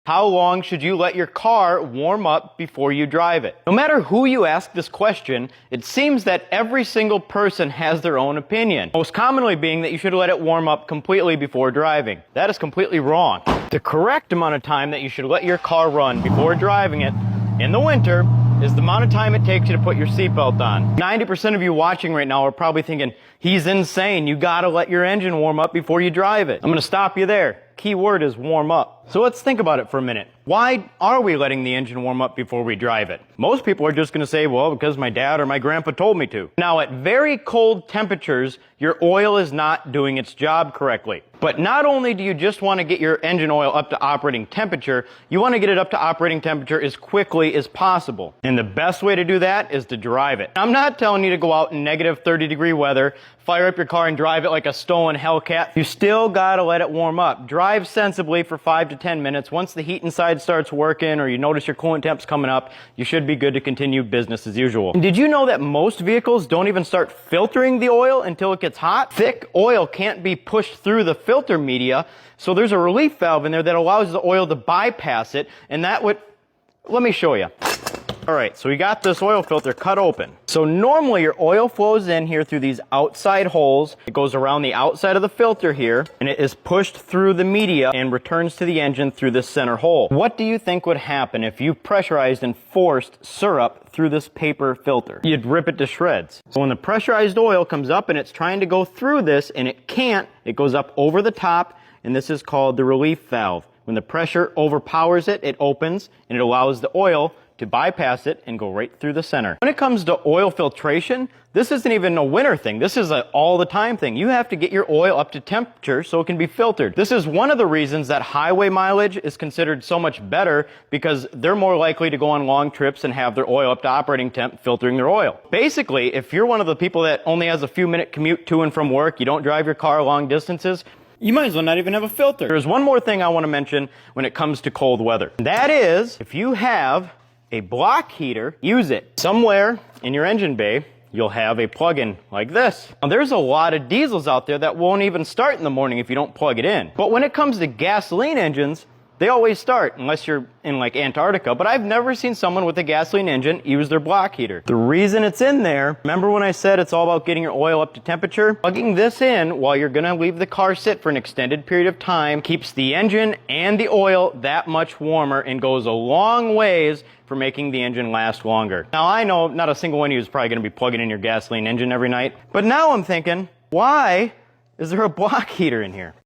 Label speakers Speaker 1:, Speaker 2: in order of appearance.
Speaker 1: How long should you let your car warm up before you drive it? No matter who you ask this question, it seems that every single person has their own opinion. Most commonly being that you should let it warm up completely before driving. That is completely wrong. The correct amount of time that you should let your car run before driving it in the winter is the amount of time it takes you to put your seatbelt on. 90% of you watching right now are probably thinking, he's insane, you gotta let your engine warm up before you drive it. I'm gonna stop you there. Key word is warm up. So let's think about it for a minute. Why are we letting the engine warm up before we drive it? Most people are just going to say, well, because my dad or my grandpa told me to. Now, at very cold temperatures, your oil is not doing its job correctly. But not only do you just want to get your engine oil up to operating temperature, you want to get it up to operating temperature as quickly as possible. And the best way to do that is to drive it. I'm not telling you to go out in negative 30-degree weather, fire up your car and drive it like a stolen Hellcat. You still got to let it warm up. Drive sensibly for 5 to 10 minutes. Once the heat inside starts working or you notice your coolant temp's coming up, you should be good to continue business as usual. And did you know that most vehicles don't even start filtering the oil until it gets hot? Thick oil can't be pushed through the filter media, so there's a relief valve in there that allows the oil to bypass it, and that would... Let me show you. Alright, so we got this oil filter cut open. So normally your oil flows in here through these outside holes. It goes around the outside of the filter here, and it is pushed through the media and returns to the engine through this center hole. What do you think would happen if you pressurized and forced syrup through this paper filter? You'd rip it to shreds. So when the pressurized oil comes up and it's trying to go through this and it can't, it goes up over the top, and this is called the relief valve. When the pressure overpowers it, it opens and it allows the oil to bypass it and go right through the center. When it comes to oil filtration, this isn't even a winter thing. This is an all the time thing. You have to get your oil up to temperature so it can be filtered. This is one of the reasons that highway mileage is considered so much better, because they're more likely to go on long trips and have their oil up to operating temp filtering their oil. Basically, if you're one of the people that only has a few minute commute to and from work, you don't drive your car long distances, you might as well not even have a filter. There's one more thing I want to mention when it comes to cold weather. That is, if you have a block heater, use it. Somewhere in your engine bay, you'll have a plug-in like this. Now, there's a lot of diesels out there that won't even start in the morning if you don't plug it in. But when it comes to gasoline engines, they always start, unless you're in like Antarctica, but I've never seen someone with a gasoline engine use their block heater. The reason it's in there, remember when I said it's all about getting your oil up to temperature? Plugging this in while you're gonna leave the car sit for an extended period of time keeps the engine and the oil that much warmer and goes a long ways for making the engine last longer. Now I know not a single one of you is probably gonna be plugging in your gasoline engine every night, but now I'm thinking, why is there a block heater in here?